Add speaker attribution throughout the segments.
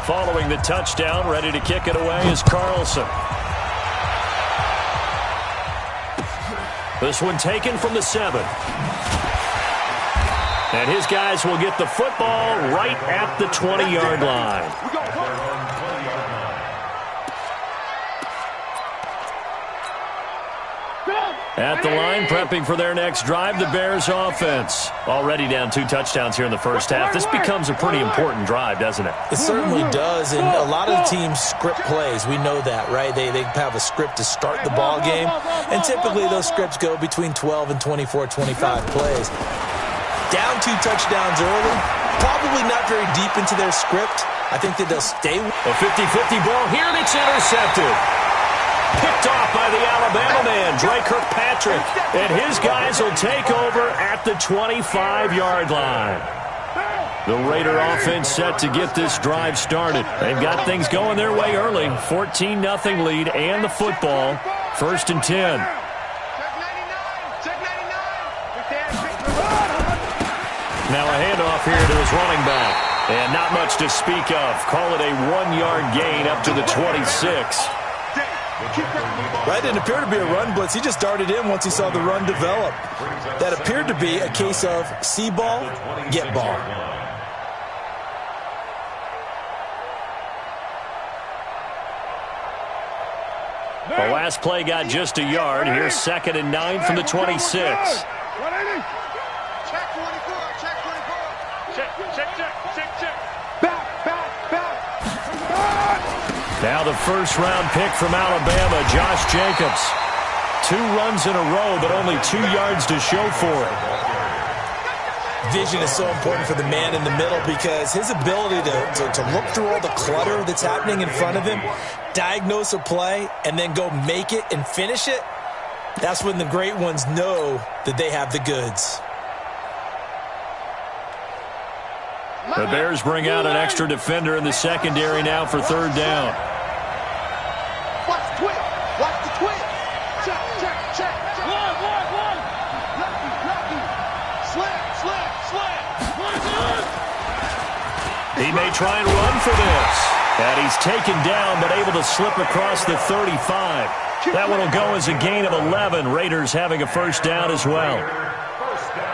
Speaker 1: Following the touchdown, ready to kick it away is Carlson. This one taken from the 7. And his guys will get the football right at the 20-yard line. At the line, prepping for their next drive, the Bears offense. Already down 2 touchdowns here in the first half. This becomes a pretty important drive, doesn't it?
Speaker 2: It certainly does, and a lot of teams script plays. We know that, right? They have a script to start the ball game, and typically those scripts go between 12 and 24, 25 plays. Down 2 touchdowns early, probably not very deep into their script. I think that they'll stay.
Speaker 1: A 50-50 ball here, and it's intercepted. Picked off by the Alabama man, Dre Kirkpatrick. And his guys will take over at the 25-yard line. The Raider offense set to get this drive started. They've got things going their way early. 14-0 lead and the football. 1st and 10. Now a handoff here to his running back. And not much to speak of. Call it a 1-yard gain up to the 26.
Speaker 2: Right, didn't appear to be a run blitz. He just darted in once he saw the run develop. That appeared to be a case of see ball, get ball.
Speaker 1: The last play got just a yard. Here's 2nd and 9 from the 26.
Speaker 3: Check 24, check 24. Check.
Speaker 1: Now the first-round pick from Alabama, Josh Jacobs. 2 runs in a row, but only 2 yards to show for it.
Speaker 2: Vision is so important for the man in the middle because his ability to look through all the clutter that's happening in front of him, diagnose a play, and then go make it and finish it, that's when the great ones know that they have the goods.
Speaker 1: The Bears bring out an extra defender in the secondary now for 3rd down.
Speaker 3: Watch the twist. Watch the twist. Check. One. Lucky. Slip.
Speaker 1: He may try and run for this. And he's taken down, but able to slip across the 35. That one will go as a gain of 11. Raiders having a 1st down as well.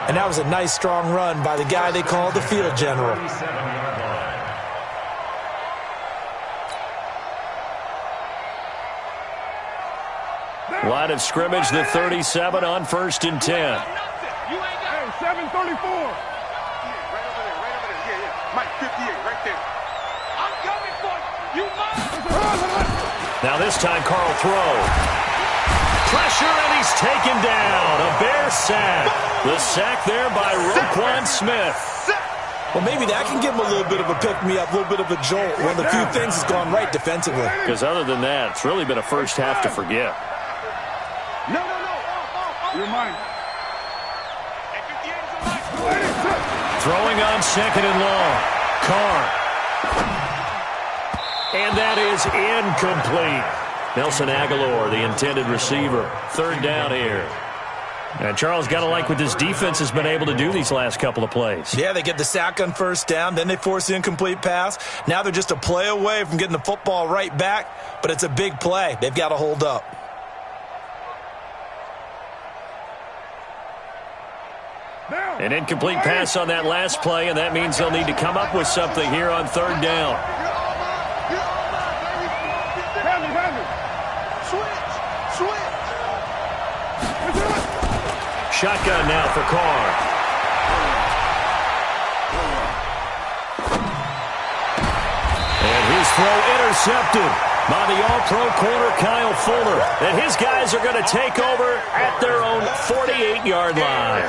Speaker 2: And that was a nice, strong run by the guy they call the field general.
Speaker 1: Line of scrimmage, the 37 on 1st and 10.
Speaker 3: Hey, 734. Right over there. Yeah. Mike, 58, right there. I'm coming for you. You must.
Speaker 1: Now this time, Carl throw. Pressure, and he's taken down. A Bear sack. The sack there by Roquan Smith.
Speaker 2: Well, maybe that can give him a little bit of a pick-me-up, a little bit of a jolt. One of the few things has gone right defensively.
Speaker 1: Because other than that, it's really been a first half to forget.
Speaker 3: No. You're mine.
Speaker 1: Throwing on 2nd and long. Carr. And that is incomplete. Nelson Aguilar, the intended receiver. 3rd down here. And Charles, got to like what this defense has been able to do these last couple of plays.
Speaker 2: Yeah, they get the sack on 1st down, then they force the incomplete pass. Now they're just a play away from getting the football right back, but it's a big play. They've got to hold up.
Speaker 1: An incomplete pass on that last play, and that means they'll need to come up with something here on 3rd down. Shotgun now for Carr. And his throw intercepted by the all-pro corner Kyle Fuller. And his guys are going to take over at their own 48-yard line.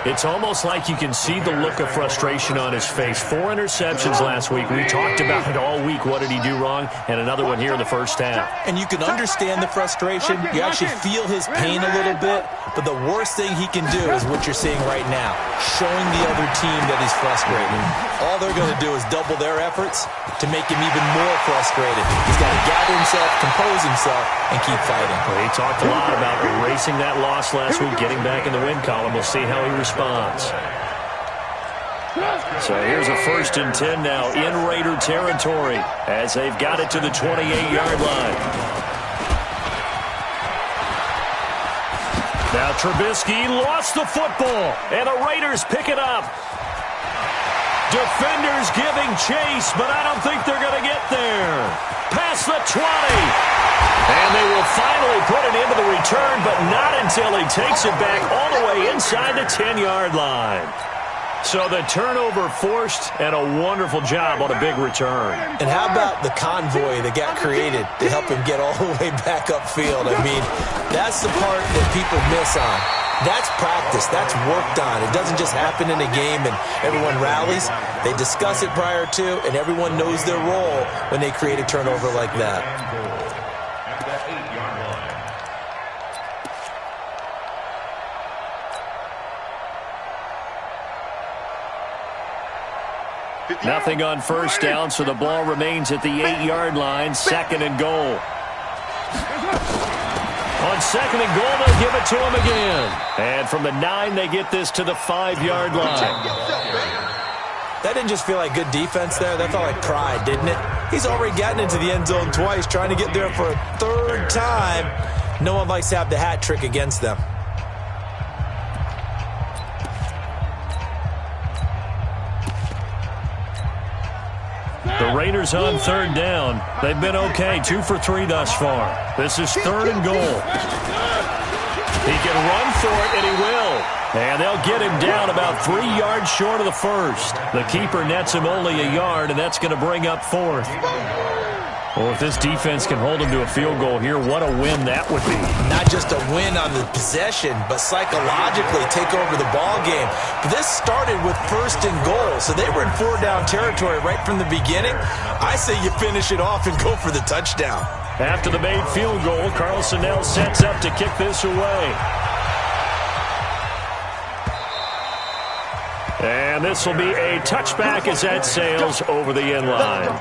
Speaker 1: It's almost like you can see the look of frustration on his face. 4 interceptions last week. We talked about it all week. What did he do wrong? And another one here in the first half.
Speaker 2: And you can understand the frustration. You actually feel his pain a little bit. But the worst thing he can do is what you're seeing right now, showing the other team that he's frustrated. All they're going to do is double their efforts to make him even more frustrated. He's got to gather himself, compose himself, and keep fighting.
Speaker 1: Well, he talked a lot about erasing that loss last week, getting back in the win column. We'll see how he responds. So here's a 1st and 10 now in Raider territory as they've got it to the 28-yard line. Now Trubisky lost the football, and the Raiders pick it up. Defenders giving chase, but I don't think they're going to get there. Past the 20. And they will finally put it into the return, but not until he takes it back all the way inside the 10-yard line. So the turnover forced, and a wonderful job on a big return.
Speaker 2: And how about the convoy that got created to help him get all the way back upfield? I mean, that's the part that people miss on. That's practice. That's worked on. It doesn't just happen in a game and everyone rallies. They discuss it prior to, and everyone knows their role when they create a turnover like that.
Speaker 1: Nothing on 1st down, so the ball remains at the 8-yard line, 2nd and goal. On 2nd and goal, they'll give it to him again. And from the 9, they get this to the 5-yard line.
Speaker 2: That didn't just feel like good defense there. That felt like pride, didn't it? He's already gotten into the end zone twice, trying to get there for a 3rd time. No one likes to have the hat trick against them.
Speaker 1: The Raiders on 3rd down. They've been okay, 2 for 3 thus far. This is 3rd and goal. He can run for it, and he will. And they'll get him down about 3 yards short of the 1st. The keeper nets him only a yard, and that's going to bring up 4th. Well, if this defense can hold him to a field goal here, what a win that would be.
Speaker 2: Not just a win on the possession, but psychologically take over the ball game. But this started with 1st and goal, so they were in 4-down territory right from the beginning. I say you finish it off and go for the touchdown.
Speaker 1: After the made field goal, Carlson now sets up to kick this away. And this will be a touchback as that sails over the end line.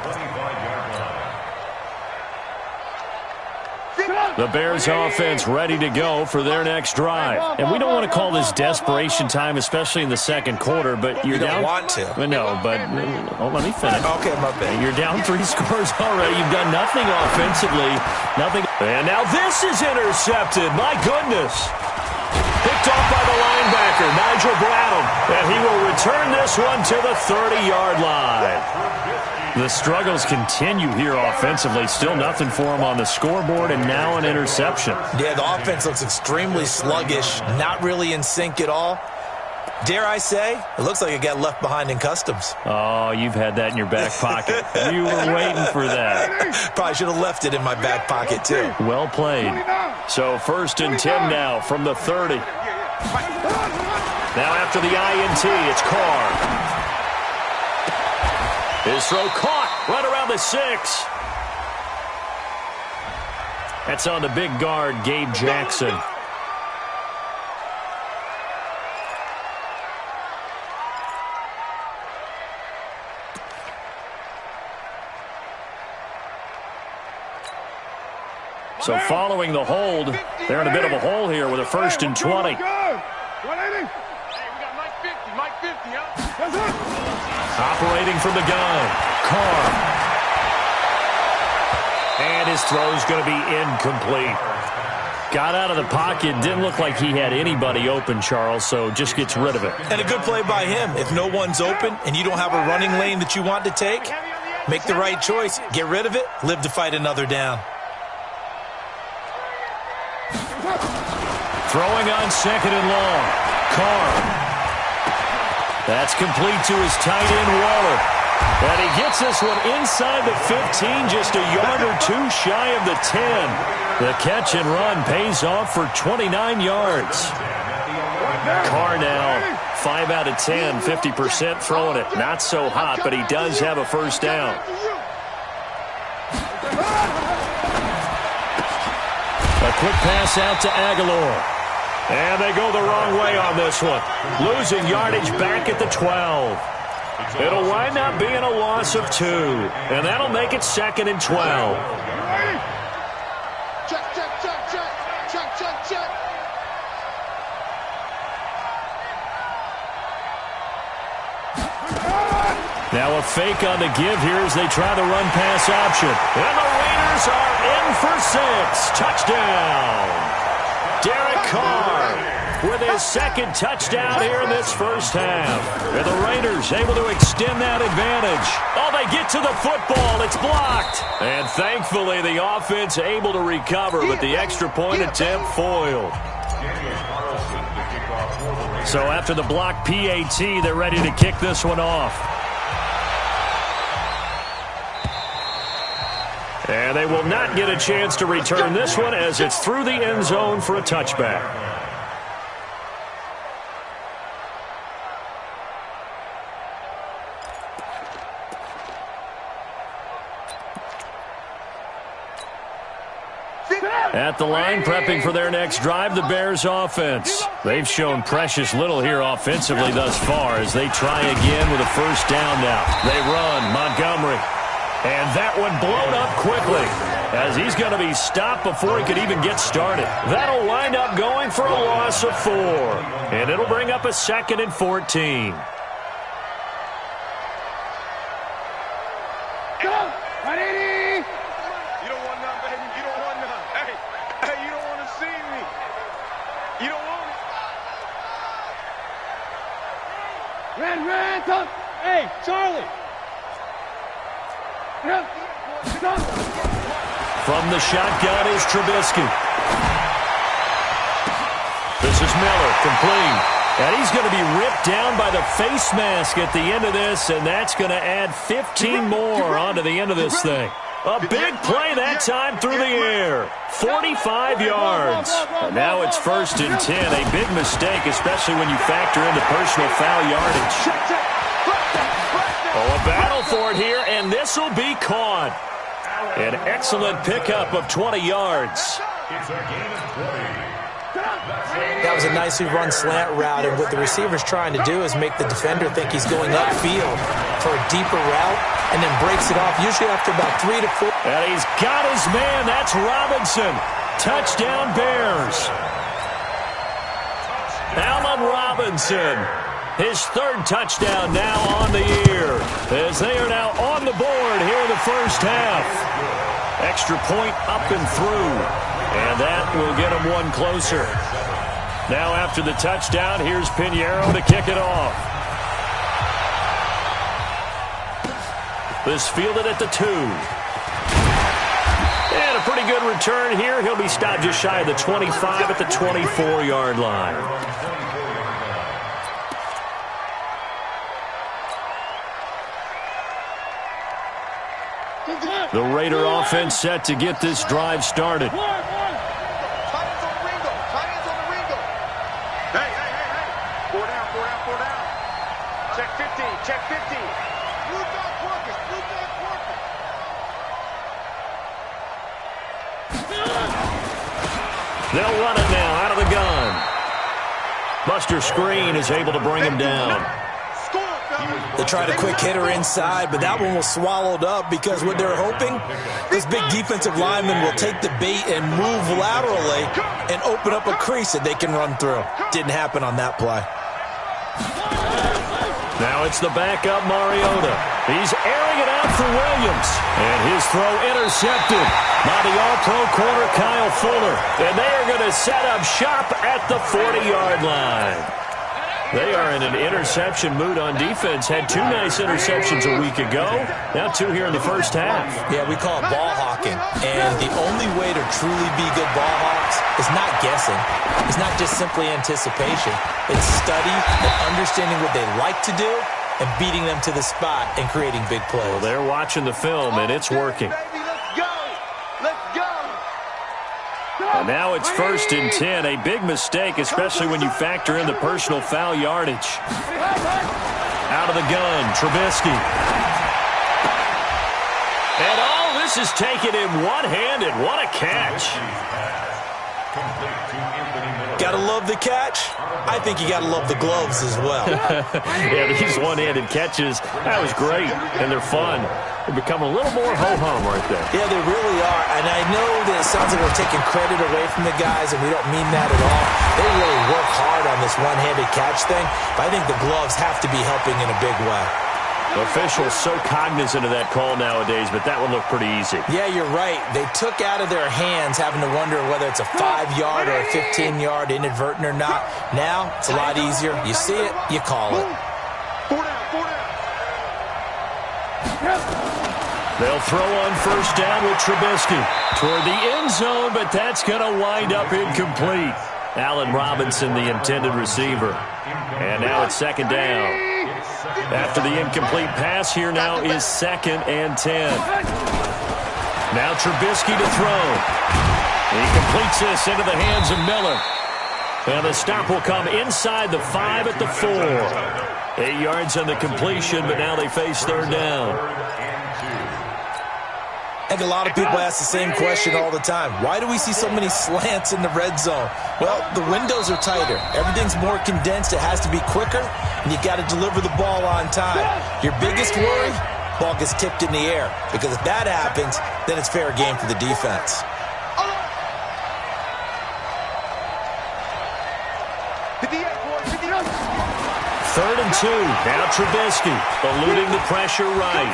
Speaker 1: The Bears offense ready to go for their next drive. And we don't want to call this desperation time, especially in the 2nd quarter, but you're down.
Speaker 2: You don't want to.
Speaker 1: No, but let me finish.
Speaker 2: Okay, my bad.
Speaker 1: You're down 3 scores already. You've done nothing offensively. Nothing. And now this is intercepted. My goodness. Picked off by the linebacker, Nigel Bradham. And he will return this one to the 30-yard line. The struggles continue here offensively. Still nothing for him on the scoreboard, and now an interception.
Speaker 2: Yeah, the offense looks extremely sluggish, not really in sync at all. Dare I say, it looks like it got left behind in customs.
Speaker 1: Oh, you've had that in your back pocket. You were waiting for that.
Speaker 2: Probably should have left it in my back pocket, too.
Speaker 1: Well played. So 1st and 10 now from the 30. Now after the INT, it's Carr. His throw caught right around the 6. That's on the big guard, Gabe Jackson. So following the hold, they're in a bit of a hole here with a 1st and 20. Operating from the gun, Carr. And his throw's going to be incomplete. Got out of the pocket, didn't look like he had anybody open, Charles, so just gets rid of it.
Speaker 2: And a good play by him. If no one's open and you don't have a running lane that you want to take, make the right choice. Get rid of it, live to fight another down.
Speaker 1: Throwing on 2nd and long, Carr. That's complete to his tight end, Waller. And he gets this one inside the 15, just a yard or 2 shy of the 10. The catch and run pays off for 29 yards. Carr now 5 out of 10, 50% throwing it. Not so hot, but he does have a 1st down. A quick pass out to Aguilar. And they go the wrong way on this one. Losing yardage back at the 12. It'll wind up being a loss of 2. And that'll make it 2nd and 12.
Speaker 3: Check, check, check, check, check, check, check.
Speaker 1: Now a fake on the give here as they try the run-pass option. And the Raiders are in for 6. Touchdown. Derek Carr with his second touchdown here in this first half. And the Raiders able to extend that advantage. Oh, they get to the football. It's blocked. And thankfully, the offense able to recover, but the extra point attempt foiled. So after the block PAT, they're ready to kick this one off. And they will not get a chance to return this one as it's through the end zone for a touchback. At the line, prepping for their next drive, the Bears offense. They've shown precious little here offensively thus far as they try again with a first down now. They run, Montgomery. And that one blown up quickly as he's going to be stopped before he could even get started. That'll wind up going for a loss of 4. And it'll bring up a 2nd and 14.
Speaker 3: Go! 180! You don't want none, baby. You don't want none. Hey, you don't want to see me. You don't want it. Red, come. Hey, Charlie.
Speaker 1: From the shotgun is Trubisky. This is Miller, complete. And he's going to be ripped down by the face mask at the end of this, and that's going to add 15 more onto the end of this thing. A big play that time through the air. 45 yards. And now it's 1st and 10. A big mistake, especially when you factor in the personal foul yardage. Oh, a battle for it here, and this will be caught. An excellent pickup of 20 yards.
Speaker 2: That was a nicely run slant route, and what the receiver's trying to do is make the defender think he's going upfield for a deeper route and then breaks it off, usually after about 3 to 4.
Speaker 1: And he's got his man. That's Robinson. Touchdown, Bears. Allen Robinson. His 3rd touchdown now on the year as they are now on the board here in the first half. Extra point up and through, and that will get them one closer. Now after the touchdown, here's Pinheiro to kick it off. This fielded at the 2. And a pretty good return here. He'll be stopped just shy of the 25 at the 24-yard line. The Raider offense set to get this drive started.
Speaker 3: Hey. Four down. Check 50. Blue dog workers.
Speaker 1: They'll run it now out of the gun. Buster Screen is able to bring him down.
Speaker 2: They tried a quick hitter inside, but that one was swallowed up because what they're hoping, this big defensive lineman will take the bait and move laterally and open up a crease that they can run through. Didn't happen on that play.
Speaker 1: Now it's the backup Mariota. He's airing it out for Williams. And his throw intercepted by the all-pro corner Kyle Fuller. And they are going to set up shop at the 40-yard line. They are in an interception mood on defense. Had 2 nice interceptions a week ago. Now 2 here in the first half.
Speaker 2: Yeah, we call it ball hawking. And the only way to truly be good ball hawks is not guessing. It's not just simply anticipation. It's study and understanding what they like to do and beating them to the spot and creating big plays.
Speaker 1: Well, they're watching the film, and it's working. And now it's 1st and 10. A big mistake, especially when you factor in the personal foul yardage. Out of the gun, Trubisky. And all this is taken in one-handed. What a catch.
Speaker 2: Gotta love the catch. I think you gotta love the gloves as well.
Speaker 1: Yeah, these one-handed catches, that was great, and they're fun. They become a little more ho-hum right there.
Speaker 2: Yeah, they really are, and I know that it sounds like we're taking credit away from the guys, and we don't mean that at all. They really work hard on this one-handed catch thing, but I think the gloves have to be helping in a big way.
Speaker 1: Officials so cognizant of that call nowadays, but that one looked pretty easy.
Speaker 2: Yeah, you're right. They took out of their hands having to wonder whether it's a 5-yard or a 15-yard inadvertent or not. Now, it's a lot easier. You see it, you call it.
Speaker 1: They'll throw on first down with Trubisky toward the end zone, but that's going to wind up incomplete. Allen Robinson, the intended receiver. And now it's second down. After the incomplete pass, here now is 2nd and 10. Now Trubisky to throw. He completes this into the hands of Miller. And the stop will come inside the 5 at the 4. 8 yards on the completion, but now they face third down.
Speaker 2: I think a lot of people ask the same question all the time. Why do we see so many slants in the red zone? Well, the windows are tighter. Everything's more condensed. It has to be quicker, and you got to deliver the ball on time. Your biggest worry, ball gets tipped in the air, because if that happens, then it's fair game for the defense.
Speaker 1: Third and 2. Now Trubisky eluding the pressure right.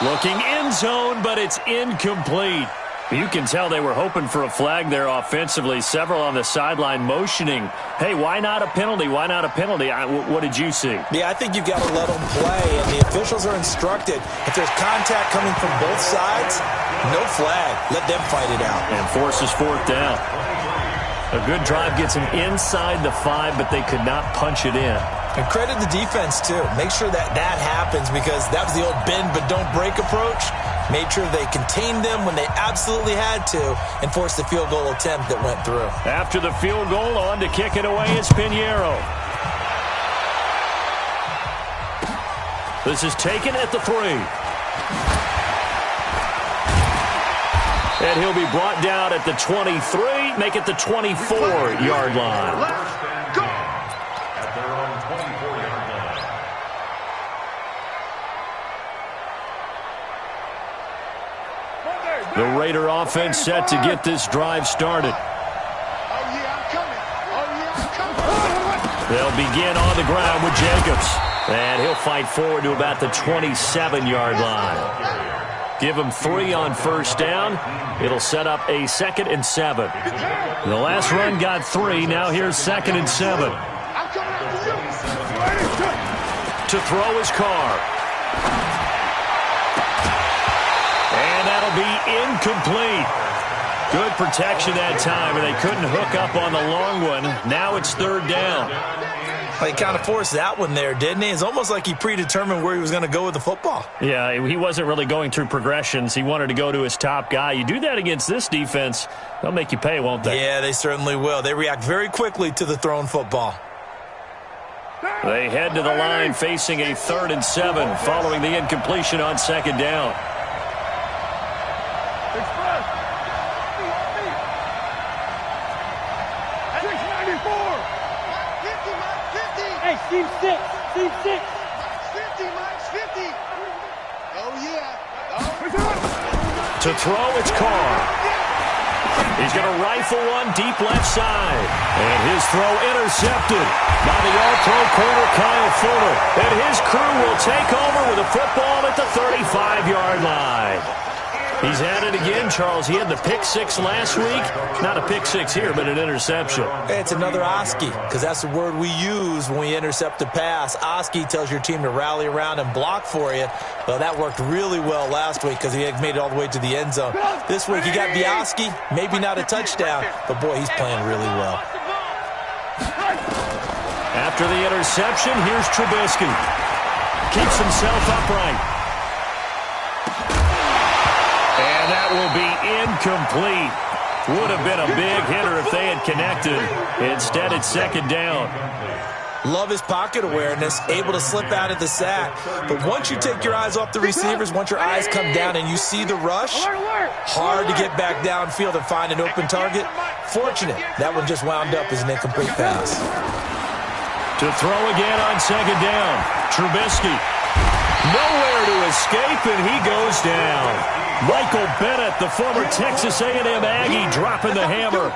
Speaker 1: Looking end zone, but it's incomplete. You can tell they were hoping for a flag there offensively. Several on the sideline motioning, hey, why not a penalty? Why not a penalty? What did you see?
Speaker 2: Yeah, I think you've got to let them play, and the officials are instructed. If there's contact coming from both sides, no flag. Let them fight it out.
Speaker 1: And forces fourth down. A good drive gets them inside the 5, but they could not punch it in.
Speaker 2: And credit the defense, too. Make sure that happens, because that was the old bend but don't break approach. Made sure they contained them when they absolutely had to and forced the field goal attempt that went through.
Speaker 1: After the field goal, on to kick it away is Pinheiro. This is taken at the 3. And he'll be brought down at the 23, make it the 24-yard line.
Speaker 3: Let's go.
Speaker 1: The Raider offense set to get this drive started. They'll begin on the ground with Jacobs. And he'll fight forward to about the 27-yard line. Give him 3 on first down. It'll set up a 2nd and 7. The last run got 3. Now here's 2nd and 7. To throw his Carr. And that'll be incomplete. Good protection that time, and they couldn't hook up on the long one. Now it's third down.
Speaker 2: He kind of forced that one there, didn't he? It's almost like he predetermined where he was going to go with the football.
Speaker 1: Yeah, he wasn't really going through progressions. He wanted to go to his top guy. You do that against this defense, they'll make you pay, won't they?
Speaker 2: Yeah, they certainly will. They react very quickly to the thrown football.
Speaker 1: They head to the line facing a 3rd and 7 following the incompletion on 2nd down.
Speaker 4: Team 6. Team 6.
Speaker 3: 50, Mike, 50. Oh, yeah.
Speaker 1: To throw, it's Carr. He's going to rifle one deep left side. And his throw intercepted by the all-pro corner Kyle Fuller. And his crew will take over with a football at the 35-yard line. He's at it again, Charles. He had the pick 6 last week. Not a pick 6 here, but an interception.
Speaker 2: It's another Oski, because that's the word we use when we intercept a pass. Oski tells your team to rally around and block for you. Well, that worked really well last week because he had made it all the way to the end zone. This week, he got the Oski, maybe not a touchdown, but, boy, he's playing really well.
Speaker 1: After the interception, here's Trubisky. Keeps himself upright. And that will be incomplete. Would have been a big hitter if they had connected. Instead, it's 2nd down.
Speaker 2: Love his pocket awareness, able to slip out of the sack. But once you take your eyes off the receivers, once your eyes come down and you see the rush, hard to get back downfield and find an open target. Fortunate, that one just wound up as an incomplete pass.
Speaker 1: To throw again on 2nd down. Trubisky. Nowhere to escape, and he goes down. Michael Bennett, the former Texas A&M Aggie, dropping the hammer.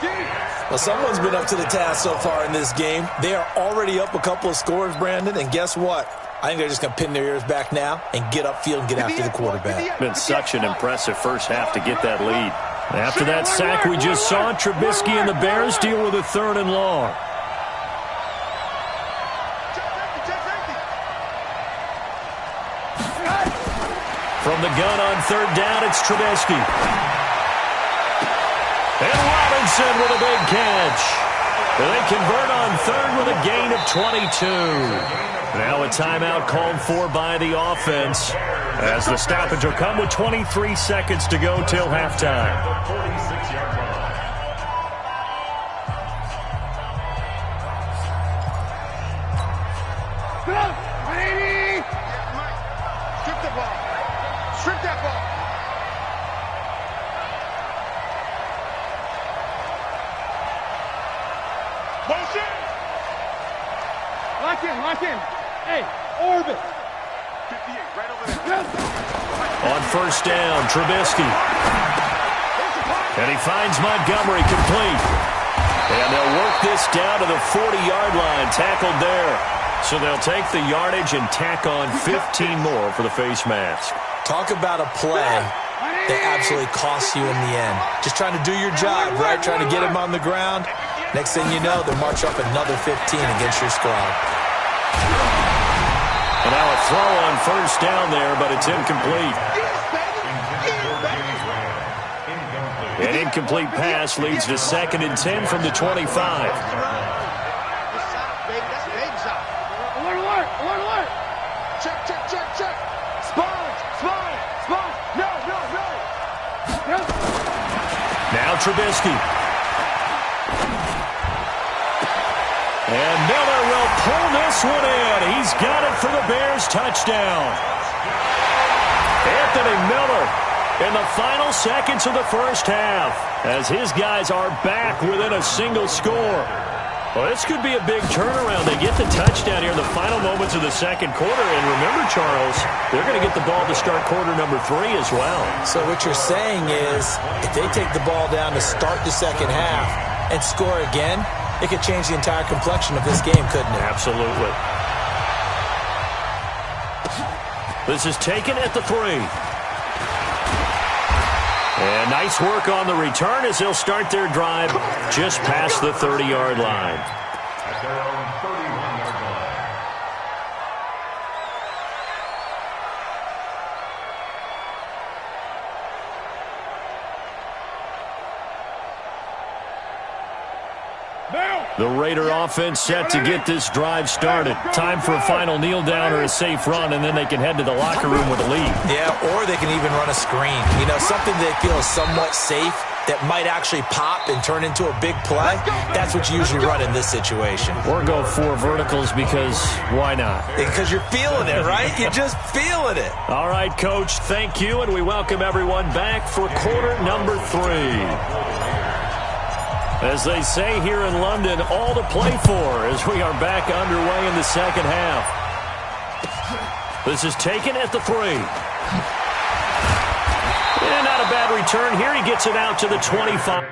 Speaker 2: Well, someone's been up to the task so far in this game. They are already up a couple of scores, Brandon, and guess what? I think they're just going to pin their ears back now and get upfield and get after the quarterback.
Speaker 1: Been such an impressive first half to get that lead. After that sack we just saw, Trubisky and the Bears deal with a 3rd and long. From the gun on 3rd down, it's Trubisky. And Robinson with a big catch. They convert on 3rd with a gain of 22. Now a timeout called for by the offense as the stoppage will come with 23 seconds to go till halftime.
Speaker 3: Strip the ball. Strip that ball. Motion.
Speaker 4: Lock in. Hey, orbit.
Speaker 3: 58, right over there.
Speaker 1: On 1st down, Trubisky. And he finds Montgomery complete. And they'll work this down to the 40-yard line, tackled there. So they'll take the yardage and tack on 15 more for the face mask.
Speaker 2: Talk about a play that absolutely costs you in the end. Just trying to do your job, right? Trying to get him on the ground. Next thing you know, they'll march up another 15 against your squad.
Speaker 1: And now a throw on 1st down there, but it's incomplete. An incomplete pass leads to 2nd and 10 from the 25.
Speaker 4: Alert.
Speaker 3: Check. Spine. No.
Speaker 1: Now Trubisky. And Miller will pull this one in. He's got it for the Bears touchdown. Anthony Miller in the final seconds of the first half as his guys are back within a single score. Well, this could be a big turnaround. They get the touchdown here in the final moments of the second quarter. And remember, Charles, they're going to get the ball to start quarter number 3 as well.
Speaker 2: So what you're saying is if they take the ball down to start the second half and score again, it could change the entire complexion of this game, couldn't it?
Speaker 1: Absolutely. This is taken at the 3. And nice work on the return as they'll start their drive just past the 30-yard line.
Speaker 5: At their own 31-yard line.
Speaker 1: The Raider offense set to get this drive started. Time for a final kneel down or a safe run, and then they can head to the locker room with a lead.
Speaker 2: Yeah, or they can even run a screen. You know, something they feel is somewhat safe that might actually pop and turn into a big play. That's what you usually run in this situation.
Speaker 1: Or go 4 verticals because why not?
Speaker 2: Because you're feeling it, right? You're just feeling it.
Speaker 1: All right, Coach, thank you, and we welcome everyone back for quarter number 3. As they say here in London, all to play for as we are back underway in the second half. This is taken at the 3. And not a bad return here. He gets it out to the 25.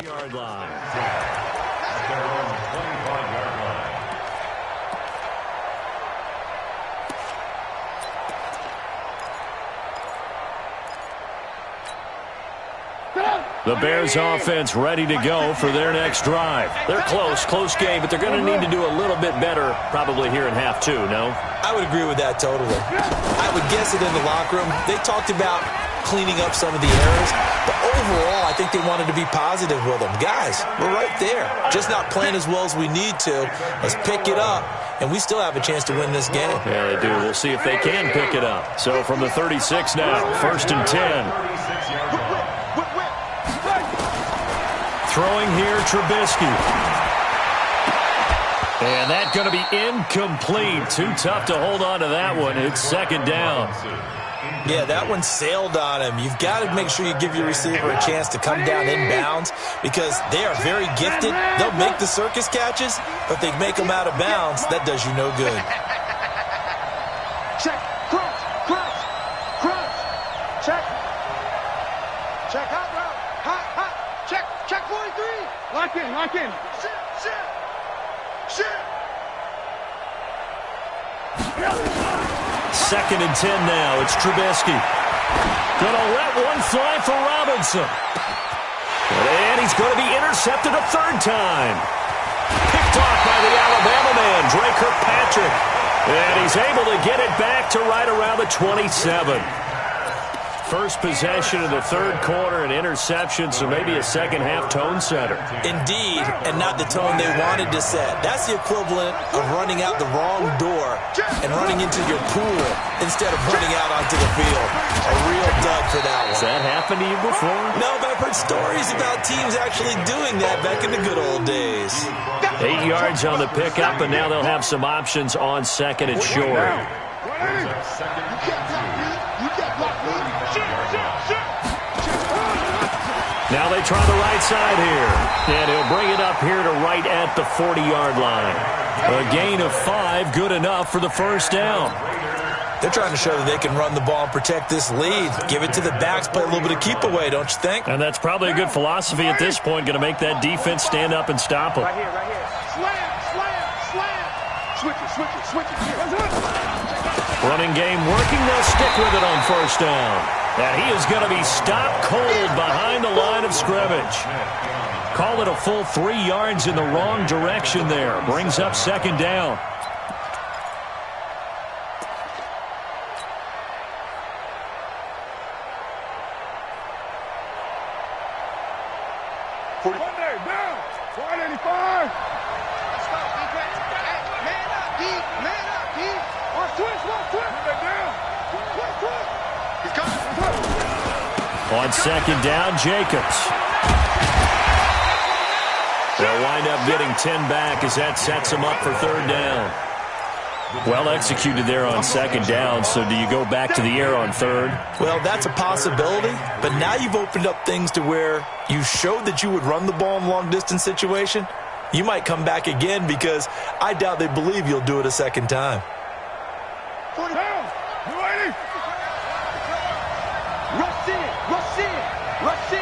Speaker 1: Yard line.
Speaker 5: At their own 25-yard line.
Speaker 1: The Bears offense ready to go for their next drive. They're close game, but they're going to need to do a little bit better probably here in half 2, no?
Speaker 2: I would agree with that totally. I would guess it in the locker room. They talked about cleaning up some of the errors, but overall, I think they wanted to be positive with them. Guys, we're right there. Just not playing as well as we need to. Let's pick it up and we still have a chance to win this game.
Speaker 1: Yeah, they do. We'll see if they can pick it up. So from the 36 now, 1st and 10. Throwing here, Trubisky. And that's going to be incomplete. Too tough to hold on to that one. It's 2nd down.
Speaker 2: Yeah, that one sailed on him. You've got to make sure you give your receiver a chance to come down inbounds because they are very gifted. They'll make the circus catches, but if they make them out of bounds, that does you no good.
Speaker 4: Check, cross, cross, cross, check. Check, hot route, hot, check, check 43. Lock in, lock in. Shit.
Speaker 1: 2nd and 10 now. It's Trubisky. Gonna let one fly for Robinson. And he's going to be intercepted a 3rd time. Picked off by the Alabama man, Drake Kirkpatrick. And he's able to get it back to right around the 27. First possession of the 3rd quarter, an interception, so maybe a second-half tone setter.
Speaker 2: Indeed, and not the tone they wanted to set. That's the equivalent of running out the wrong door and running into your pool instead of running out onto the field. A real dud for that one.
Speaker 1: Has that happened to you before?
Speaker 2: No, but I've heard stories about teams actually doing that back in the good old days.
Speaker 1: 8 yards on the pickup, and now they'll have some options on 2nd and short. Now they try the right side here. And he'll bring it up here to right at the 40-yard line. A gain of 5, good enough for the 1st down.
Speaker 2: They're trying to show that they can run the ball and protect this lead. Give it to the backs, play a little bit of keep away, don't you think?
Speaker 1: And that's probably a good philosophy at this point, going to make that defense stand up and stop them.
Speaker 4: Right here. Switch it.
Speaker 1: Running game working, they'll stick with it on 1st down. And he is going to be stopped cold behind the line of scrimmage. Call it a full 3 yards in the wrong direction there. Brings up 2nd down.
Speaker 4: Monday, down. 185. Let's go, defense. Man up, D. One twist. Down. Twist. He's coming.
Speaker 1: On 2nd down, Jacobs. They'll wind up getting 10 back as that sets them up for 3rd down. Well executed there on 2nd down, so do you go back to the air on 3rd?
Speaker 2: Well, that's a possibility, but now you've opened up things to where you showed that you would run the ball in a long-distance situation. You might come back again because I doubt they believe you'll do it a 2nd time.
Speaker 4: 40 down. 280. Rush in.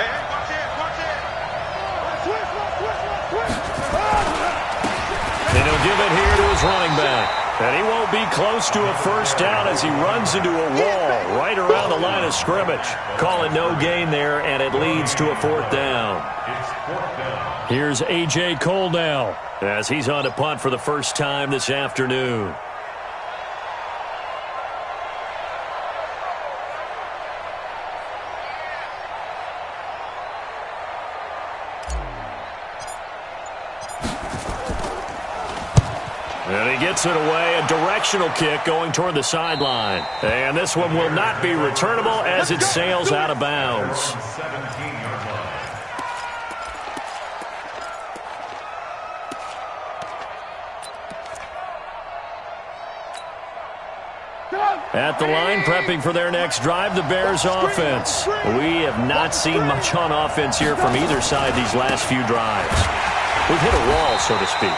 Speaker 4: Hey, watch it. Twist.
Speaker 1: And he'll give it here to his running back. And he won't be close to a 1st down as he runs into a wall right around the line of scrimmage. Call it no gain there, and it leads to a 4th down. Here's A.J. Cole now as he's on to punt for the first time this afternoon. And he gets it away, a directional kick going toward the sideline. And this one will not be returnable as it sails out of bounds. At the line, prepping for their next drive, the Bears offense. We have not seen much on offense here from either side these last few drives. We've hit a wall, so to speak.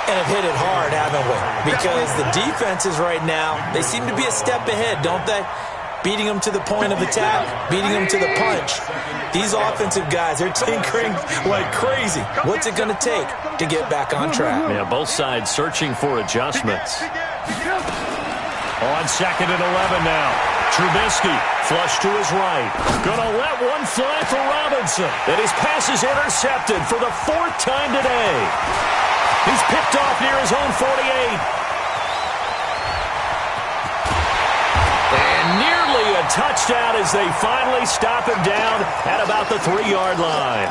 Speaker 2: And have hit it hard, haven't we? Because the defenses right now, they seem to be a step ahead, don't they? Beating them to the point of attack, beating them to the punch. These offensive guys, they're tinkering like crazy. What's it going to take to get back on track?
Speaker 1: Yeah, both sides searching for adjustments. On 2nd and 11 now. Trubisky, flush to his right. Gonna let one fly for Robinson. And his pass is intercepted for the 4th time today. He's picked off near his own 48. And nearly a touchdown as they finally stop him down at about the 3-yard line.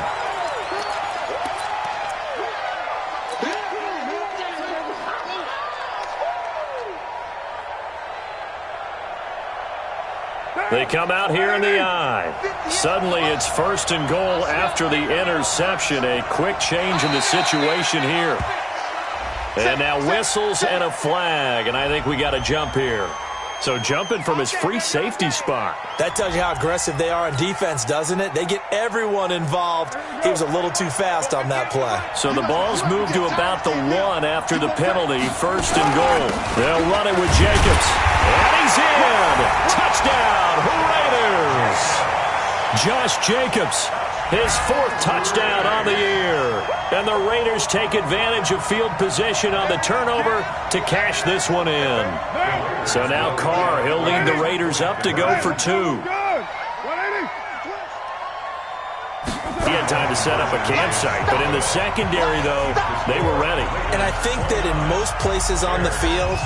Speaker 1: They come out here in the I. Suddenly it's 1st and goal after the interception. A quick change in the situation here. And now whistles and a flag, and I think we got a jump here. So jumping from his free safety spot.
Speaker 2: That tells you how aggressive they are on defense, doesn't it? They get everyone involved. He was a little too fast on that play.
Speaker 1: So the ball's moved to about the 1 after the penalty. 1st and goal. They'll run it with Jacobs. And he's in. Touchdown, Raiders. Josh Jacobs, his 4th touchdown on the year. And the Raiders take advantage of field position on the turnover to cash this one in. So now Carr, he'll lead the Raiders up to go for 2. He had time to set up a campsite, but in the secondary, though, they were ready.
Speaker 2: And I think that in most places on the field,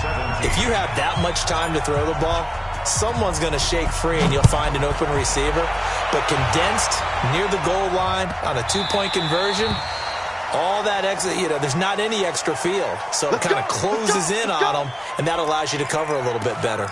Speaker 2: if you have that much time to throw the ball, someone's going to shake free and you'll find an open receiver. But condensed near the goal line on a 2-point conversion, all that extra, there's not any extra field. So it kind of closes in on them, and that allows you to cover a little bit better.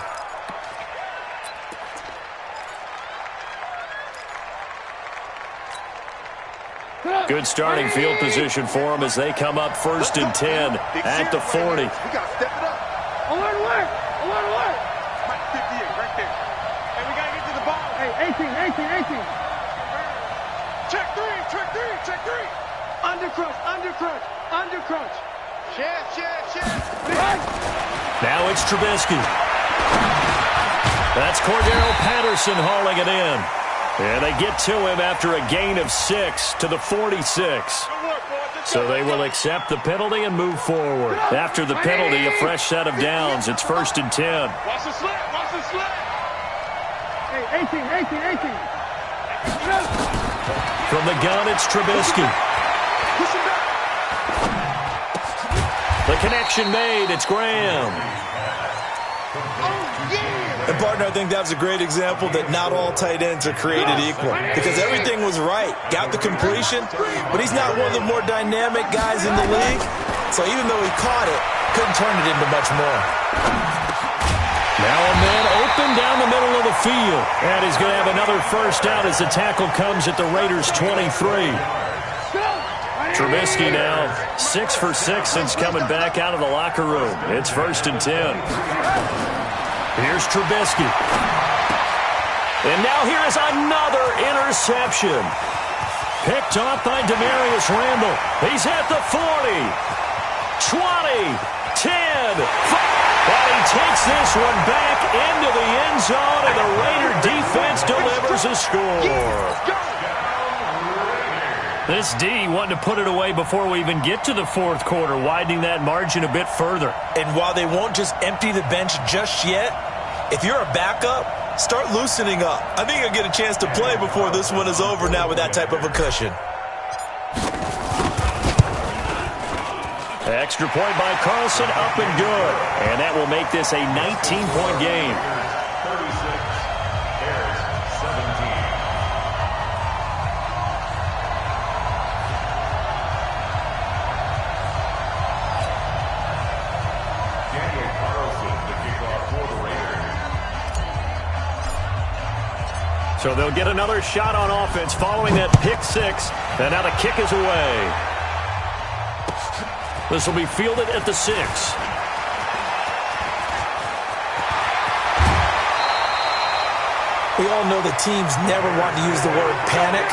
Speaker 1: Good starting field position for them as they come up 1st and 10 at the 40.
Speaker 4: We got to step it up. Alert, alert. Alert, alert. Mike 58 right there. And we got to get to the ball. Hey, 18. Check 3. Check 3. Under crunch. Share.
Speaker 1: Now it's Trubisky. That's Cordero Patterson hauling it in. And they get to him after a gain of 6 to the 46. So they will accept the penalty and move forward. After the penalty, a fresh set of downs. It's 1st and 10.
Speaker 4: Watch the slant. Hey, 18.
Speaker 1: From the gun, it's Trubisky. The connection made. It's Graham.
Speaker 2: And, partner, I think that's a great example that not all tight ends are created equal because everything was right. Got the completion, but he's not one of the more dynamic guys in the league. So even though he caught it, couldn't turn it into much more.
Speaker 1: Now a man open down the middle of the field. And he's going to have another first down as the tackle comes at the Raiders' 23. Trubisky now 6 for 6 since coming back out of the locker room. It's 1st and 10. Here's Trubisky. And now here is another interception. Picked off by Demarius Randall. He's at the 40. 20. 10. 5. And he takes this one back into the end zone, and the Raider defense delivers a score. This D wanting to put it away before we even get to the 4th quarter, widening that margin a bit further.
Speaker 2: And while they won't just empty the bench just yet, if you're a backup, start loosening up. I think you'll get a chance to play before this one is over now with that type of a cushion.
Speaker 1: Extra point by Carlson, up and good. And that will make this a 19-point game.
Speaker 5: 36, Bears 17.
Speaker 1: So they'll get another shot on offense following that pick 6. And now the kick is away. This will be fielded at the 6.
Speaker 2: We all know the teams never want to use the word panic.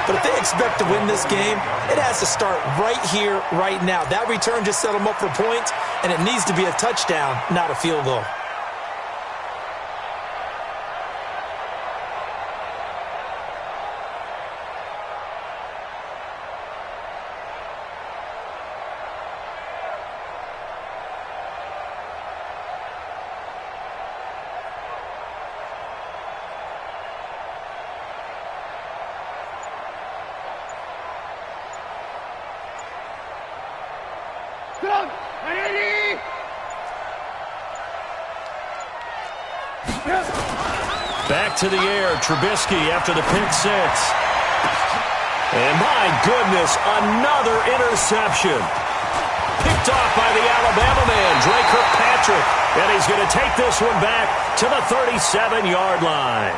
Speaker 2: But if they expect to win this game, it has to start right here, right now. That return just set them up for points, and it needs to be a touchdown, not a field goal.
Speaker 1: Back to the air, Trubisky after the pick 6. And my goodness, another interception. Picked off by the Alabama man, Drake Kirkpatrick. And he's going to take this one back to the 37-yard line.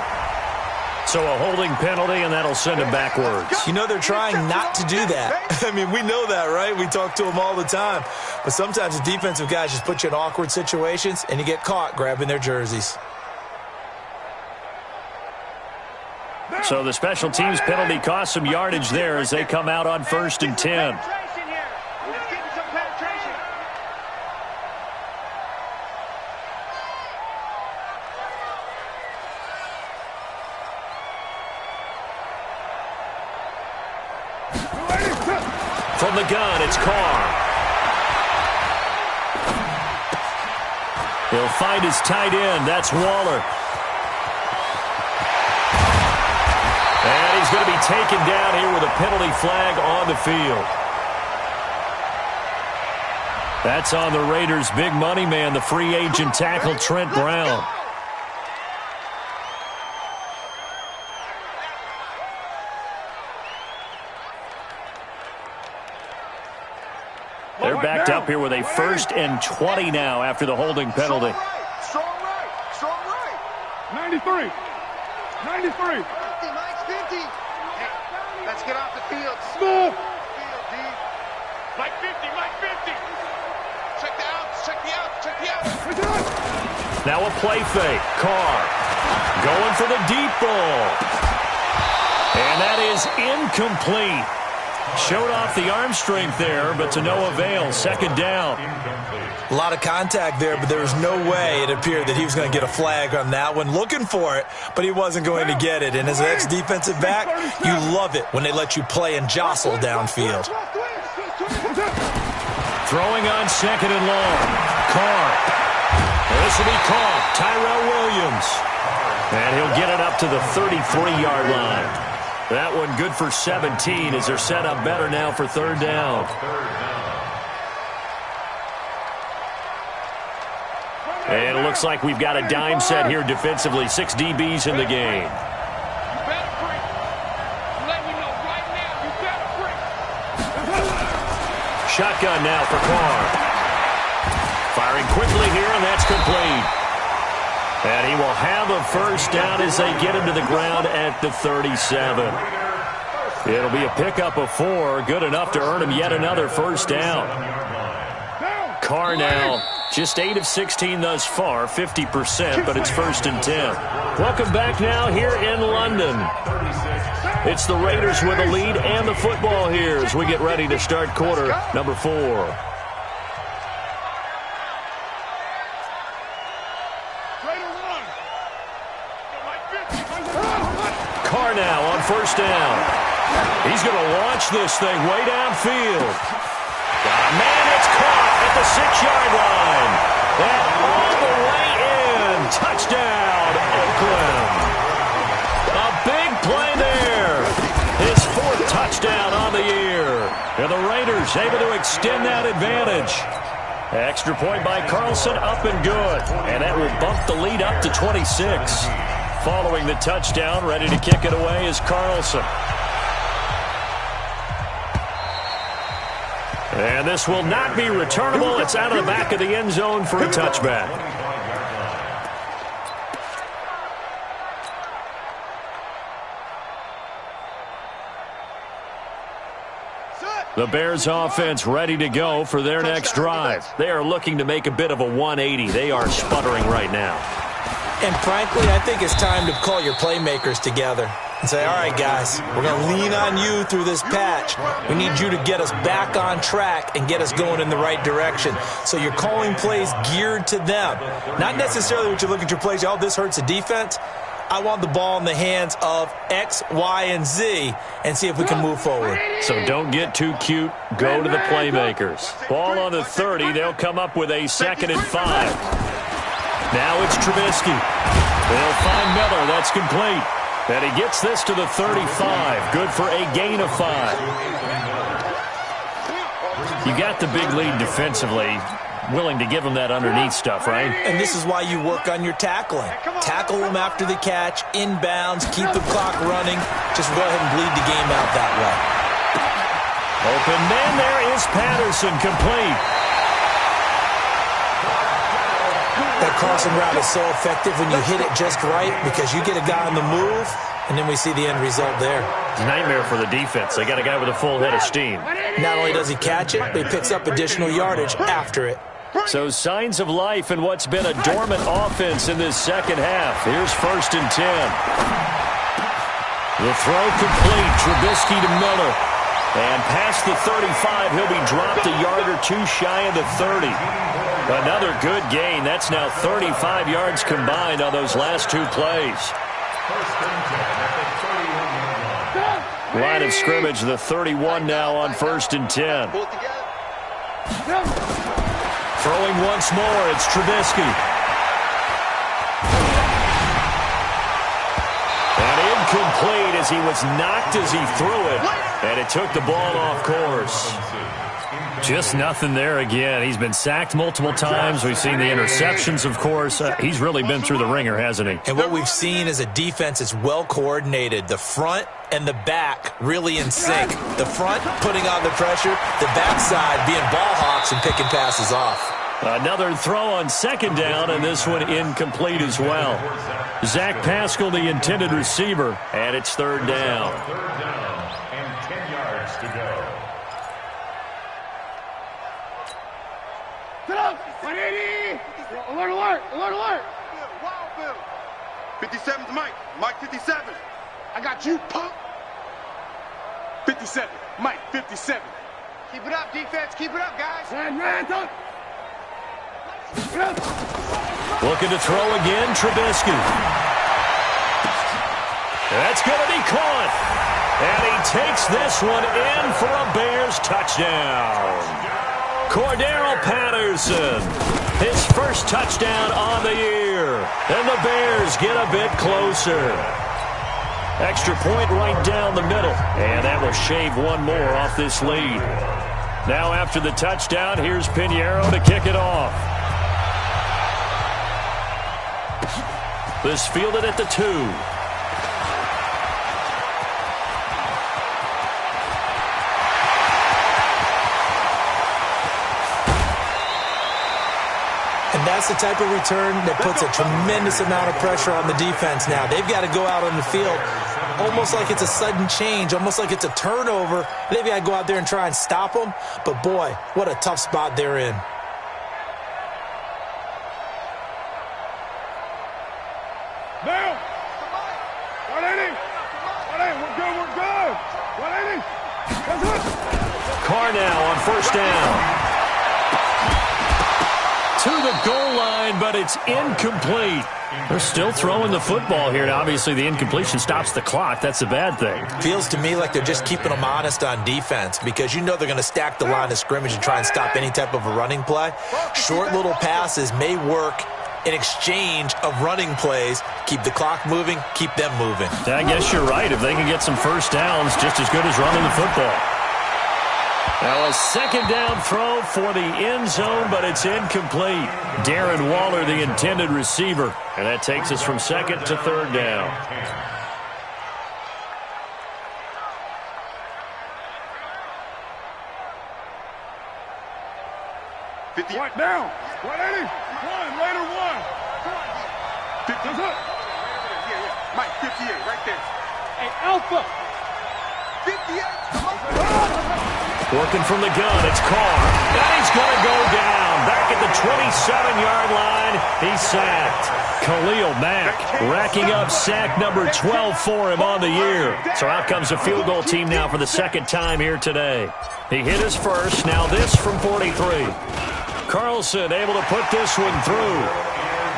Speaker 1: So a holding penalty, and that'll send him backwards.
Speaker 2: You know, they're trying not to do that. I mean, we know that, right? We talk to them all the time. But sometimes the defensive guys just put you in awkward situations, and you get caught grabbing their jerseys.
Speaker 1: So the special teams penalty cost some yardage there as they come out on 1st and 10. From the gun, it's Carr. He'll find his tight end. That's Waller. And he's going to be taken down here with a penalty flag on the field. That's on the Raiders' big money man, the free agent tackle, Trent Brown. They're backed up here with a 1st and 20 now after the holding penalty.
Speaker 3: Strong right.
Speaker 4: 93. 93.
Speaker 3: 50, Mike, 50. Hey, let's get off the field.
Speaker 4: Smooth.
Speaker 3: Field, D. Mike 50, Mike 50. Check the outs, check the outs, check the outs.
Speaker 1: Now a play fake. Carr going for the deep ball. And that is incomplete. Showed off the arm strength there, but to no avail. 2nd down.
Speaker 2: A lot of contact there, but there was no way it appeared that he was going to get a flag on that one. Looking for it, but he wasn't going to get it. And as an ex-defensive back, you love it when they let you play and jostle downfield.
Speaker 1: Throwing on 2nd and long. Carr. This will be caught. Tyrell Williams. And he'll get it up to the 33-yard line. That one good for 17 as they're set up better now for 3rd down. And it looks like we've got a dime set here defensively. 6 DBs in the game.
Speaker 3: You better break. Let me know right now. You better break.
Speaker 1: Shotgun now for Carr. Firing quickly here, and that's complete. And he will have a 1st down as they get him to the ground at the 37. It'll be a pickup of 4, good enough to earn him yet another 1st down. Carr now just 8 of 16 thus far, 50%, but it's 1st and 10. Welcome back now here in London. It's the Raiders with a lead and the football here as we get ready to start quarter number 4. Carr now on 1st down. He's going to launch this thing way downfield. Man, it's caught at the 6-yard line. And all the way in. Touchdown, Oakland. A big play there. His 4th touchdown on the year. And the Raiders able to extend that advantage. Extra point by Carlson, up and good. And that will bump the lead up to 26. Following the touchdown, ready to kick it away is Carlson. And this will not be returnable. It's out of the back of the end zone for a touchback. The Bears offense ready to go for their next drive. They are looking to make a bit of a 180. They are sputtering right now.
Speaker 2: And frankly, I think it's time to call your playmakers together and say, all right, guys, we're going to lean on you through this patch. We need you to get us back on track and get us going in the right direction. So you're calling plays geared to them. Not necessarily what you look at your plays, oh, this hurts the defense. I want the ball in the hands of X, Y, and Z and see if we can move forward.
Speaker 1: So don't get too cute. Go to the playmakers. Ball on the 30. They'll come up with a 2nd and 5. Now it's Trubisky. They'll find Miller. That's complete. And he gets this to the 35. Good for a gain of 5. You got the big lead defensively. Willing to give them that underneath stuff, right?
Speaker 2: And this is why you work on your tackling. Tackle them after the catch, inbounds, keep the clock running. Just go ahead and bleed the game out that way.
Speaker 1: Open man there is Patterson, complete.
Speaker 2: That crossing route is so effective when you hit it just right because you get a guy on the move, and then we see the end result there.
Speaker 1: It's a nightmare for the defense. They got a guy with a full head of steam.
Speaker 2: Not only does he catch it, but he picks up additional yardage after it.
Speaker 1: So signs of life in what's been a dormant offense in this second half. Here's 1st and 10. The throw complete. Trubisky to Miller. And past the 35, he'll be dropped a yard or two shy of the 30. Another good gain. That's now 35 yards combined on those last two plays. Line of scrimmage, the 31 now on 1st and 10. Throwing once more, it's Trubisky. And incomplete as he was knocked as he threw it. And it took the ball off course. Just nothing there again. He's been sacked multiple times. We've seen the interceptions, of course. He's really been through the ringer, hasn't he?
Speaker 2: And what we've seen is a defense that's well coordinated. The front and the back really in sync. The front putting on the pressure, the backside being ball hawks and picking passes off.
Speaker 1: Another throw on 2nd down, and this one incomplete as well. Zach Pascal, the intended receiver, and it's 3rd down.
Speaker 5: 3rd down and 10 yards to go.
Speaker 4: Sit up! 180! Alert, alert! Alert, alert!
Speaker 3: Wild Bill. 57's Mike. Mike 57. I got you, punk. 57. Mike 57.
Speaker 4: Keep it up, defense. Keep it up, guys.
Speaker 1: Looking to throw again, Trubisky. That's going to be caught. And he takes this one in for a Bears touchdown. Cordero Patterson, his first touchdown on the year. And the Bears get a bit closer. Extra point right down the middle. And that will shave one more off this lead. Now after the touchdown, here's Pinheiro to kick it off. This fielded at the 2.
Speaker 2: And that's the type of return that puts a tremendous amount of pressure on the defense now. They've got to go out on the field almost like it's a sudden change, almost like it's a turnover. They've got to go out there and try and stop them. But, boy, what a tough spot they're in.
Speaker 4: Down! 180! 180, we're good, we're good! 180! That's it!
Speaker 1: Carr now on 1st down. To the goal line, but it's incomplete. They're still throwing the football here. Now, obviously, the incompletion stops the clock. That's a bad thing.
Speaker 2: Feels to me like they're just keeping them honest on defense because you know they're going to stack the line of scrimmage and try and stop any type of a running play. Short little passes may work in exchange of running plays. Keep the clock moving, keep them moving.
Speaker 1: I guess you're right. If they can get some first downs, just as good as running the football. Now a 2nd down throw for the end zone, but it's incomplete. Darren Waller, the intended receiver. And that takes us from 2nd to 3rd down.
Speaker 4: What down? 180! One, later one!
Speaker 3: 50.
Speaker 4: That's it!
Speaker 3: Yeah. Mike 58, right there.
Speaker 4: Hey, Alpha!
Speaker 3: 58.
Speaker 1: Working from the gun, it's Carr. And he's going to go down. Back at the 27-yard line, he's sacked. Khalil Mack racking up sack number 12 for him on the year. So out comes a field goal team now for the 2nd time here today. He hit his first, now this from 43. Carlson able to put this one through.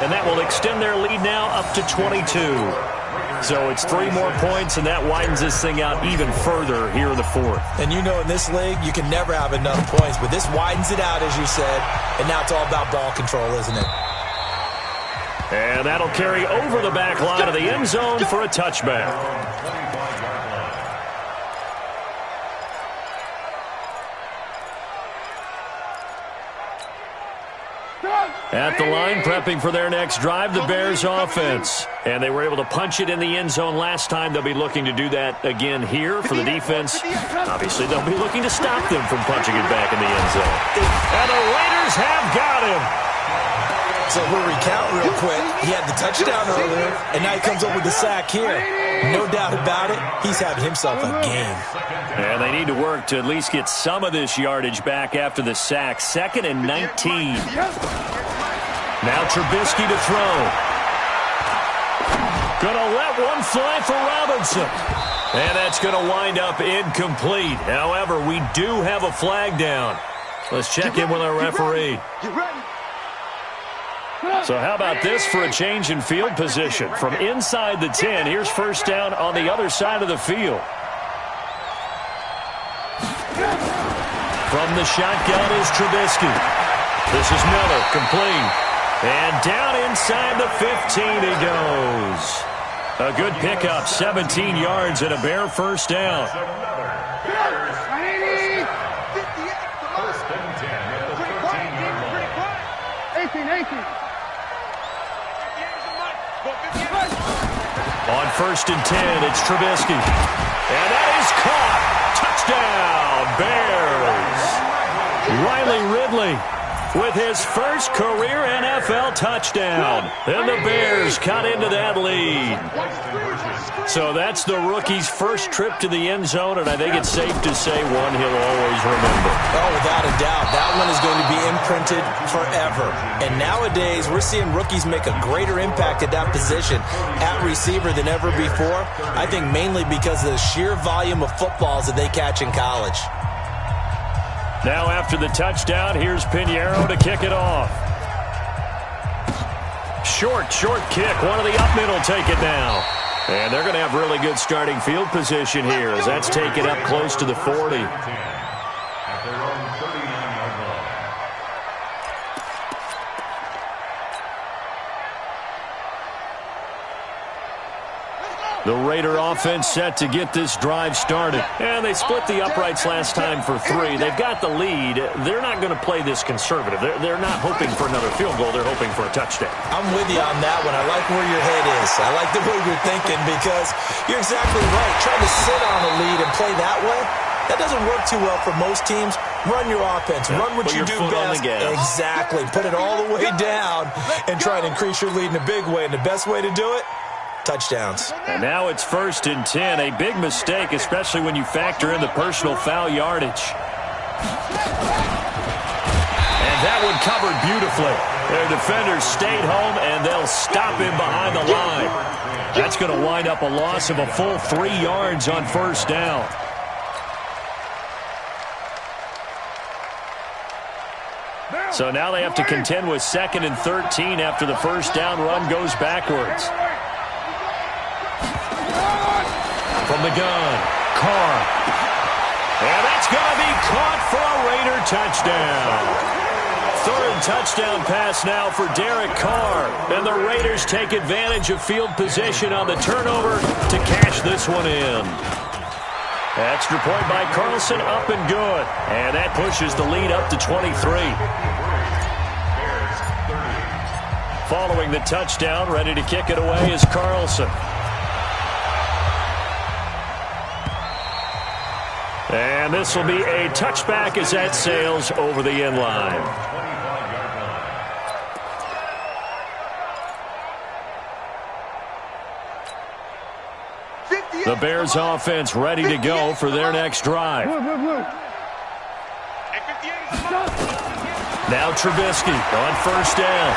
Speaker 1: And that will extend their lead now up to 22. So it's 3 more points, and that widens this thing out even further here in the 4th.
Speaker 2: And you know in this league, you can never have enough points, but this widens it out, as you said, and now it's all about ball control, isn't it?
Speaker 1: And that'll carry over the back line of the end zone for a touchback.
Speaker 4: Stop!
Speaker 1: At the line, prepping for their next drive, the Bears offense. And they were able to punch it in the end zone last time. They'll be looking to do that again here for the defense. Obviously, they'll be looking to stop them from punching it back in the end zone. And the Raiders have got him.
Speaker 2: So we'll recount real quick. He had the touchdown earlier, and now he comes up with the sack here. No doubt about it, he's having himself a game.
Speaker 1: And they need to work to at least get some of this yardage back after the sack. 2nd and 19. Now Trubisky to throw. Gonna let one fly for Robinson. And that's gonna wind up incomplete. However, we do have a flag down. Let's check in with our referee. So how about this for a change in field position? From inside the 10, here's first down on the other side of the field. From the shotgun is Trubisky. This is Miller, complete. And down inside the 15 he goes. A good pickup, 17 yards and a Bear first down.
Speaker 5: First and 10 at the 13-yard line.
Speaker 4: 18.
Speaker 1: On first and 10, it's Trubisky. And that is caught. Touchdown, Bears. Riley Ridley with his first career NFL touchdown. And the Bears cut into that lead. So that's the rookie's first trip to the end zone, and I think it's safe to say one he'll always remember.
Speaker 2: Oh, without a doubt. That one is going to be imprinted forever. And nowadays, we're seeing rookies make a greater impact at that position at receiver than ever before. I think mainly because of the sheer volume of footballs that they catch in college.
Speaker 1: Now after the touchdown, here's Pinheiro to kick it off. Short kick. One of the up middle take it now. And they're going to have really good starting field position here as that's taken up close to the 40.
Speaker 5: At their own 39-yard line.
Speaker 1: The Raider offense set to get this drive started. And they split the uprights last time for 3. They've got the lead. They're not going to play this conservative. They're not hoping for another field goal. They're hoping for a touchdown.
Speaker 2: I'm with you on that one. I like where your head is. I like the way you're thinking because you're exactly right. Trying to sit on a lead and play that way, that doesn't work too well for most teams. Run your offense. Run what you do best. Exactly. Put it all the way down and try and increase your lead in a big way. And the best way to do it, touchdowns.
Speaker 1: And now it's first and 10. A big mistake, especially when you factor in the personal foul yardage. And that one covered beautifully. Their defenders stayed home, and they'll stop him behind the line. That's going to wind up a loss of a full 3 yards on first down. So now they have to contend with 2nd and 13 after the first down run goes backwards. From the gun, Carr. And that's going to be caught for a Raider touchdown. 3rd touchdown pass now for Derek Carr. And the Raiders take advantage of field position on the turnover to cash this one in. Extra point by Carlson, up and good. And that pushes the lead up to 23. Following the touchdown, ready to kick it away is Carlson. And this will be a touchback as that sails over the end line. The Bears offense ready to go for their next drive. Now Trubisky on first down.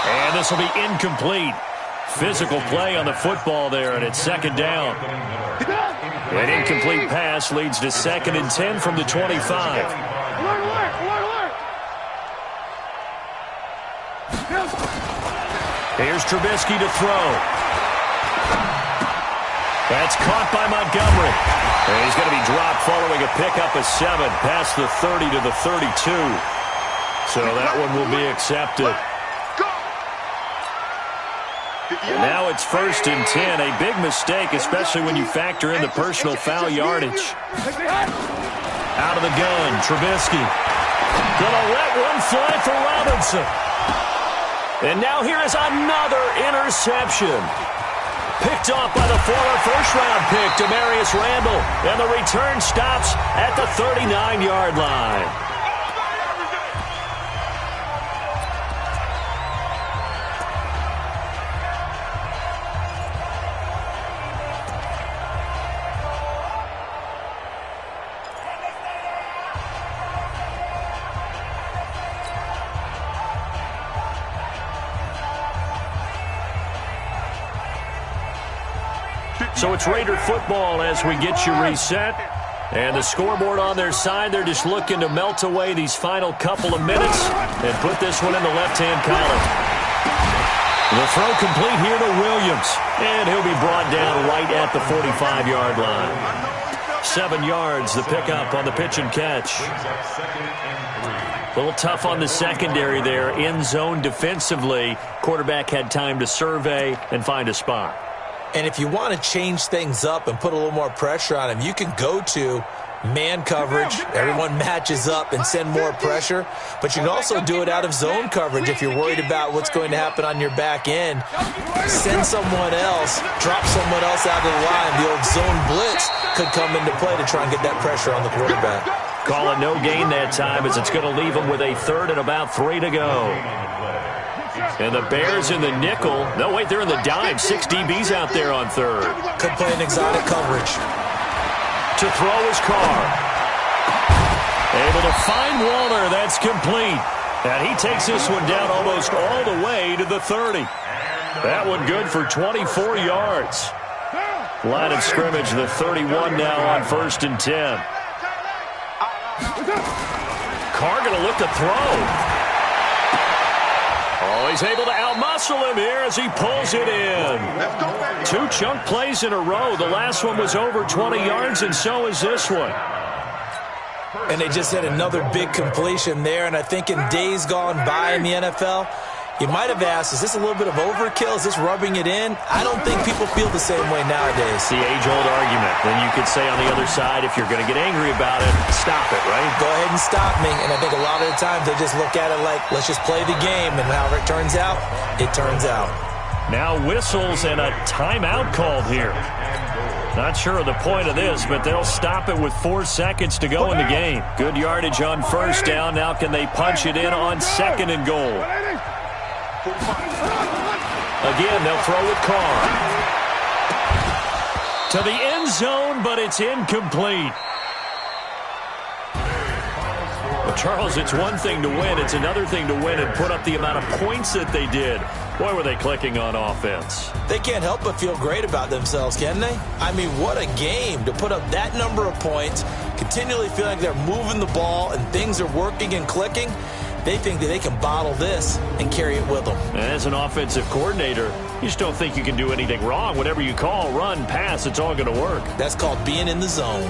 Speaker 1: And this will be incomplete. Physical play on the football there, and it's 2nd down. An incomplete pass leads to 2nd and 10 from the 25. Here's Trubisky to throw. That's caught by Montgomery. And he's going to be dropped following a pickup of 7 past the 30 to the 32. So that one will be accepted. And now it's 1st and 10. A big mistake, especially when you factor in the personal foul yardage. Out of the gun, Trubisky. Gonna let one fly for Robinson. And now here is another interception. Picked off by the former first-round pick, Demarius Randall. And the return stops at the 39-yard line. So it's Raider football as we get you reset. And the scoreboard on their side, they're just looking to melt away these final couple of minutes and put this one in the left-hand column. The throw complete here to Williams. And he'll be brought down right at the 45-yard line. 7 yards, the pickup on the pitch and catch. A little tough on the secondary there. End zone defensively. Quarterback had time to survey and find a spot.
Speaker 2: And if you want to change things up and put a little more pressure on him, you can go to man coverage. Everyone matches up and send more pressure. But you can also do it out of zone coverage if you're worried about what's going to happen on your back end. Send someone else, drop someone else out of the line. The old zone blitz could come into play to try and get that pressure on the quarterback.
Speaker 1: Call it no gain that time as it's going to leave them with a third and about 3 to go. And the Bears in the nickel. No, wait, they're in the dime. 6 DBs out there on third.
Speaker 2: Could play an exotic coverage.
Speaker 1: To throw his Carr. Able to find Waller. That's complete. And he takes this one down almost all the way to the 30. That one good for 24 yards. Line of scrimmage, the 31 now on 1st and 10. Carr going to look to throw. Oh, he's able to outmuscle him here as he pulls it in. 2 chunk plays in a row. The last one was over 20 yards, and so is this one.
Speaker 2: And they just had another big completion there. And I think in days gone by in the NFL, you might have asked, is this a little bit of overkill? Is this rubbing it in? I don't think people feel the same way nowadays.
Speaker 1: The age-old argument. Then you could say on the other side, if you're going to get angry about it, stop it, right?
Speaker 2: Go ahead and stop me. And I think a lot of the times they just look at it like, let's just play the game. And however it turns out, it turns out.
Speaker 1: Now whistles and a timeout called here. Not sure of the point of this, but they'll stop it with 4 seconds to go in the game. Good yardage on first down. Now can they punch it in on 2nd and goal? Again, they'll throw with Carr. To the end zone, but it's incomplete. Well, Charles, it's one thing to win. It's another thing to win and put up the amount of points that they did. Boy, were they clicking on offense.
Speaker 2: They can't help but feel great about themselves, can they? I mean, what a game to put up that number of points, continually feeling like they're moving the ball and things are working and clicking. They think that they can bottle this and carry it with them.
Speaker 1: And as an offensive coordinator, you just don't think you can do anything wrong. Whatever you call, run, pass, it's all going to work.
Speaker 2: That's called being in the zone.